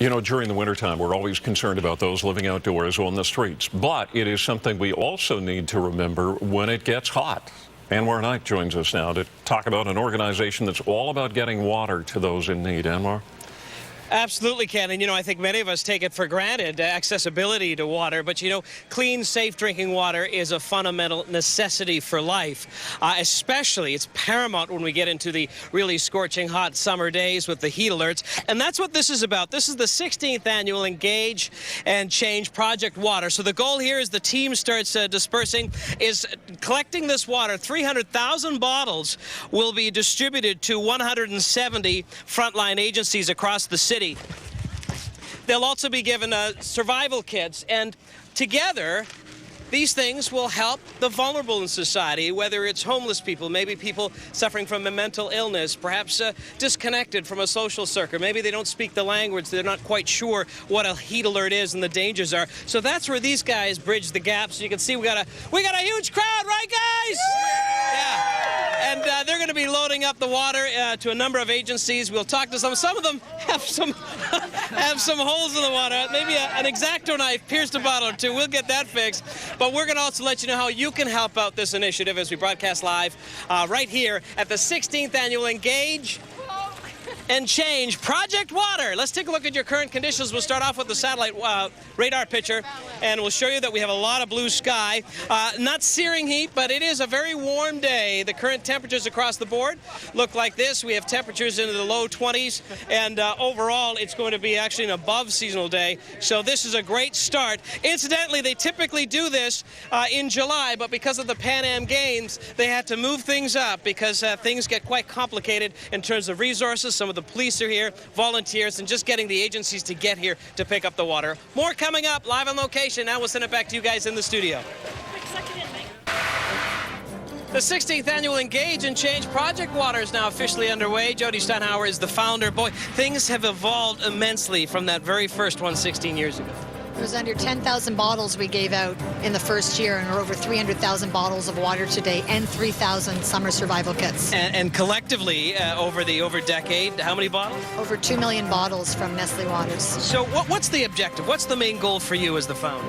You know, during the wintertime, we're always concerned about those living outdoors on the streets. But it is something we also need to remember when it gets hot. Anwar Knight joins us now to talk about an organization that's all about getting water to those in need. Anwar? Absolutely, Ken. And, I think many of us take it for granted, accessibility to water. But, clean, safe drinking water is a fundamental necessity for life. Especially, it's paramount when we get into the really scorching hot summer days with the heat alerts. And that's what this is about. This is the 16th annual Engage and Change Project Water. So the goal here is the team starts dispersing, is collecting this water. 300,000 bottles will be distributed to 170 frontline agencies across the city. They'll also be given survival kits, and together these things will help the vulnerable in society, whether it's homeless people, maybe people suffering from a mental illness, perhaps disconnected from a social circle. Maybe they don't speak the language, they're not quite sure what a heat alert is and the dangers are. So that's where these guys bridge the gap. So you can see we got a huge crowd, right guys? Yeah. And they're going to be loading up the water to a number of agencies. We'll talk to some. Some of them have some holes in the water. Maybe an X-Acto knife pierced a bottle or two. We'll get that fixed. But we're going to also let you know how you can help out this initiative as we broadcast live right here at the 16th Annual Engage and Change Project Water. Let's take a look at your current conditions. We'll start off with the satellite radar picture, and we'll show you that we have a lot of blue sky. Not searing heat, but it is a very warm day. The current temperatures across the board look like this. We have temperatures into the low 20s, and overall, it's going to be actually an above seasonal day. So this is a great start. Incidentally, they typically do this in July, but because of the Pan Am Games, they had to move things up because things get quite complicated in terms of resources. Some of the police are here, volunteers, and just getting the agencies to get here to pick up the water. More coming up live on location. Now we'll send it back to you guys in the studio. The 16th Annual Engage and Change Project Water is now officially underway. Jody Steinhauer is the founder. Boy, things have evolved immensely from that very first one 16 years ago. It was under 10,000 bottles we gave out in the first year, and we're over 300,000 bottles of water today and 3,000 summer survival kits. And collectively, over decade, how many bottles? Over 2 million bottles from Nestle Waters. So what's the objective? What's the main goal for you as the founder?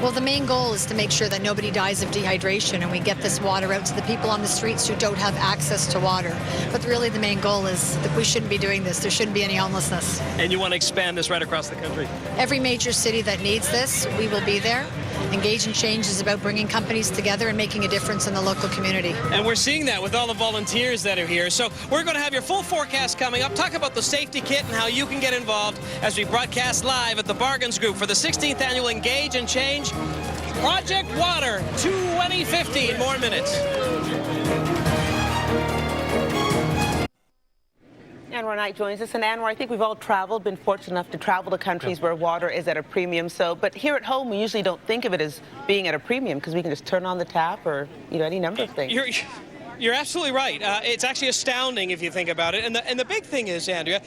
Well, the main goal is to make sure that nobody dies of dehydration, and we get this water out to the people on the streets who don't have access to water. But really the main goal is that we shouldn't be doing this. There shouldn't be any homelessness. And you want to expand this right across the country? Every major city that needs this, we will be there. Engage and Change is about bringing companies together and making a difference in the local community. And we're seeing that with all the volunteers that are here. So we're going to have your full forecast coming up. Talk about the safety kit and how you can get involved as we broadcast live at the Bargains Group for the 16th Annual Engage and Change Project Water 2050 in more minutes. Anwar Knight joins us. And Anwar, I think we've all traveled, been fortunate enough to travel to countries where water is at a premium. But here at home, we usually don't think of it as being at a premium because we can just turn on the tap or, any number of things. You're absolutely right. It's actually astounding if you think about it. And the big thing is, Andrea,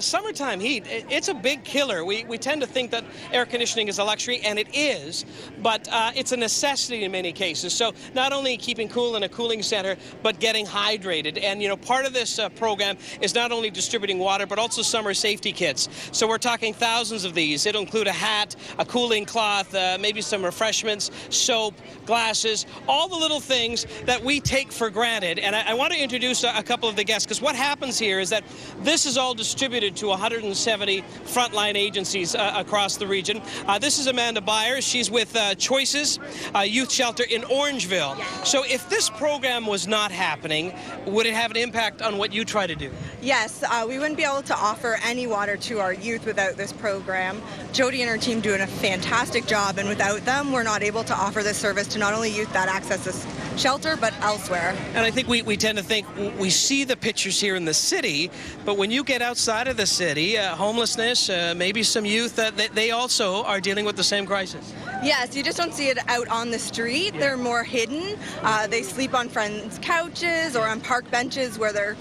summertime heat, it's a big killer. We tend to think that air conditioning is a luxury, and it is, but it's a necessity in many cases. So not only keeping cool in a cooling center, but getting hydrated. And, part of this program is not only distributing water, but also summer safety kits. So we're talking thousands of these. It'll include a hat, a cooling cloth, maybe some refreshments, soap, glasses, all the little things that we take for granted. And I want to introduce a couple of the guests, because what happens here is that this is all distributed to 170 frontline agencies across the region. This is Amanda Byers. She's with Choices Youth Shelter in Orangeville. So if this program was not happening, would it have an impact on what you try to do? Yes, we wouldn't be able to offer any water to our youth without this program. Jody and her team doing a fantastic job, and without them, we're not able to offer this service to not only youth that access this shelter, but elsewhere. And I think we tend to think we see the pictures here in the city, but when you get outside of the city, homelessness, maybe some youth, they also are dealing with the same crisis. Yes, you just don't see it out on the street. Yeah. They're more hidden. They sleep on friends' couches or on park benches where they're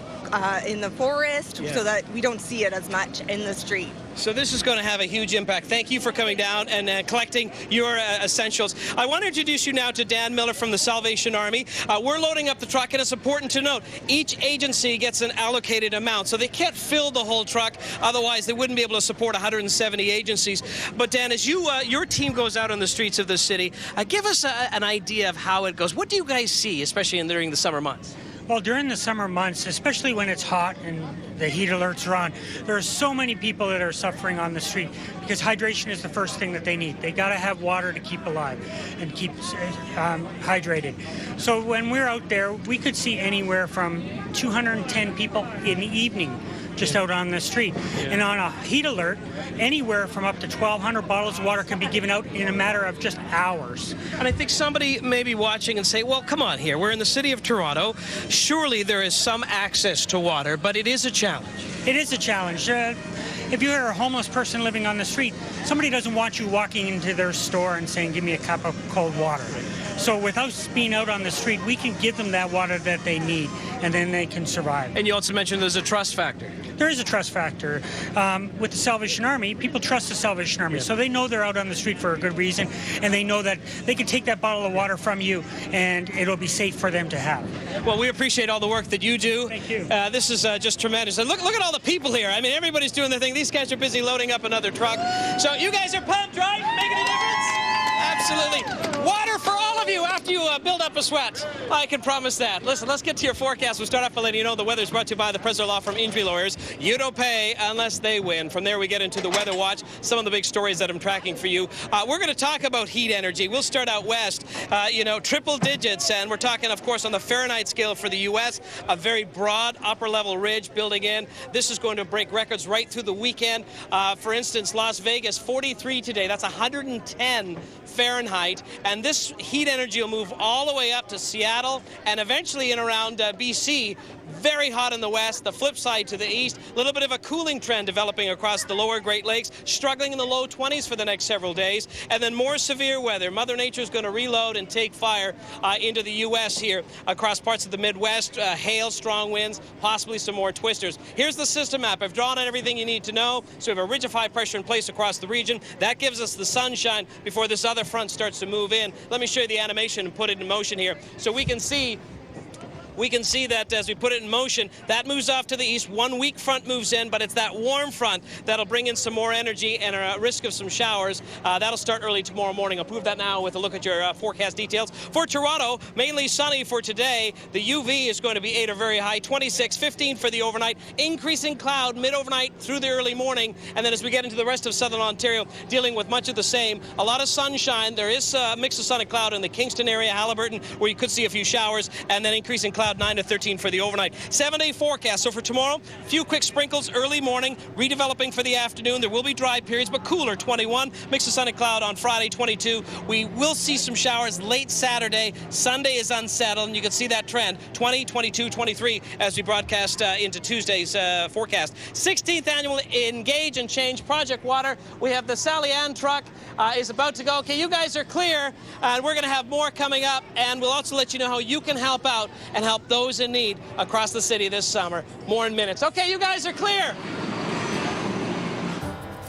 in the forest, so that we don't see it as much in the street. So this is going to have a huge impact. Thank you for coming down and collecting your essentials. I want to introduce you now to Dan Millar from the Salvation Army. We're loading up the truck, and it's important to note each agency gets an allocated amount, so they can't fill the whole truck. Otherwise, they wouldn't be able to support 170 agencies. But Dan, as your team goes out on the streets of the city, give us an idea of how it goes. What do you guys see, especially during the summer months? Well, during the summer months, especially when it's hot and the heat alerts are on, there are so many people that are suffering on the street because hydration is the first thing that they need. They got to have water to keep alive and keep hydrated. So when we're out there, we could see anywhere from 210 people in the evening just out on the street. And on a heat alert, anywhere from up to 1,200 bottles of water can be given out in a matter of just hours. And I think somebody may be watching and say, well, come on here. We're in the city of Toronto. Surely there is some access to water, but it is a challenge. It is a challenge. If you're a homeless person living on the street, somebody doesn't want you walking into their store and saying, give me a cup of cold water. So with us being out on the street, we can give them that water that they need, and then they can survive. And you also mentioned there's a trust factor. There is a trust factor. With the Salvation Army, people trust the Salvation Army, so they know they're out on the street for a good reason, and they know that they can take that bottle of water from you, and it'll be safe for them to have. Well, we appreciate all the work that you do. Thank you. This is just tremendous. And look at all the people here. I mean, everybody's doing their thing. These guys are busy loading up another truck. So you guys are pumped, right? Making a difference? Absolutely. Water for all of you after you build up a sweat. I can promise that. Listen, let's get to your forecast. We'll start off by letting you know the weather's brought to you by the Prisoner Law Firm Injury Lawyers. You don't pay unless they win. From there, we get into the weather watch, some of the big stories that I'm tracking for you. We're going to talk about heat energy. We'll start out west, triple digits, and we're talking, of course, on the Fahrenheit scale for the U.S., a very broad upper-level ridge building in. This is going to break records right through the weekend. For instance, Las Vegas, 43 today. That's 110 Fahrenheit, and this heat energy will move all the way up to Seattle and eventually in around BC. Very hot in the west, the flip side to the east. A little bit of a cooling trend developing across the lower Great Lakes, struggling in the low 20s for the next several days, and then more severe weather. Mother Nature is going to reload and take fire into the U.S. here across parts of the Midwest. Hail, strong winds, possibly some more twisters. Here's the system map. I've drawn on everything you need to know. So we have a ridge of high pressure in place across the region. That gives us the sunshine before this other front starts to move in. Let me show you the animation and put it in motion here so we can see that as we put it in motion, that moves off to the east. One weak front moves in, but it's that warm front that'll bring in some more energy and a risk of some showers. That'll start early tomorrow morning. I'll prove that now with a look at your forecast details. For Toronto, mainly sunny for today. The UV is going to be 8 or very high, 26, 15 for the overnight. Increasing cloud mid-overnight through the early morning. And then as we get into the rest of southern Ontario, dealing with much of the same. A lot of sunshine. There is a mix of sun and cloud in the Kingston area, Haliburton, where you could see a few showers, and then increasing cloud 9 to 13 for the overnight. 7-day forecast. So for tomorrow, a few quick sprinkles early morning, redeveloping for the afternoon. There will be dry periods, but cooler, 21. Mix of sun and cloud on Friday, 22. We will see some showers late Saturday. Sunday is unsettled, and you can see that trend, 20, 22, 23, as we broadcast into Tuesday's forecast. 16th annual Engage and Change Project Water. We have the Sally Ann truck is about to go. Okay, you guys are clear, and we're going to have more coming up, and we'll also let you know how you can help out and help those in need across the city this summer. More in minutes. Okay, you guys are clear.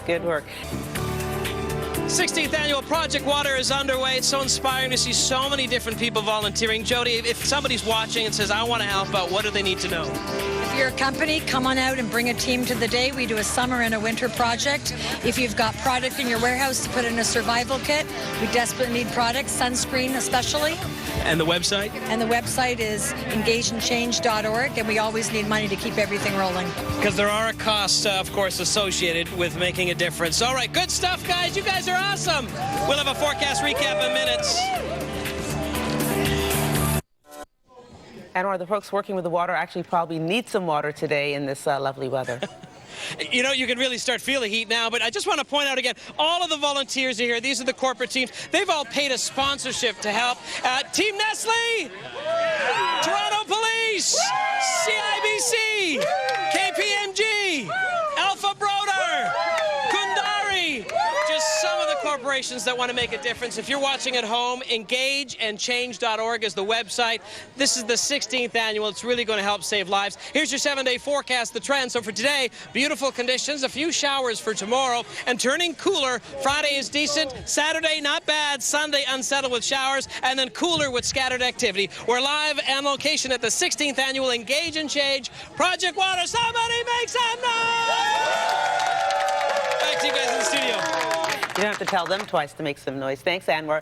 Good work. 16th annual Project Water is underway. It's so inspiring to see so many different people volunteering. Jody, if somebody's watching and says, I want to help out, what do they need to know? If you're a company, come on out and bring a team to the day. We do a summer and a winter project. If you've got product in your warehouse to put in a survival kit, we desperately need products, sunscreen especially. And the website? And the website is engageandchange.org, and we always need money to keep everything rolling. Because there are costs, of course, associated with making a difference. All right, good stuff, guys. You guys are awesome. We'll have a forecast recap in minutes. Anwar, the folks working with the water actually probably need some water today in this lovely weather. You know, you can really start feeling heat now, but I just want to point out again, all of the volunteers are here. These are the corporate teams. They've all paid a sponsorship to help. Team Nestle, Toronto Police, CIBC, KPMG, Alpha Broder, Kundari, just some of the corporate corporations that want to make a difference. If you're watching at home, engageandchange.org is the website. This is the 16th annual. It's really going to help save lives. Here's your 7-day forecast, the trend. So for today, beautiful conditions, a few showers for tomorrow, and turning cooler. Friday is decent. Saturday, not bad. Sunday, unsettled with showers, and then cooler with scattered activity. We're live on location at the 16th annual Engage and Change Project Water. Somebody make some noise! Back to you guys in the studio. You don't have to tell them twice to make some noise. Thanks, Anwar.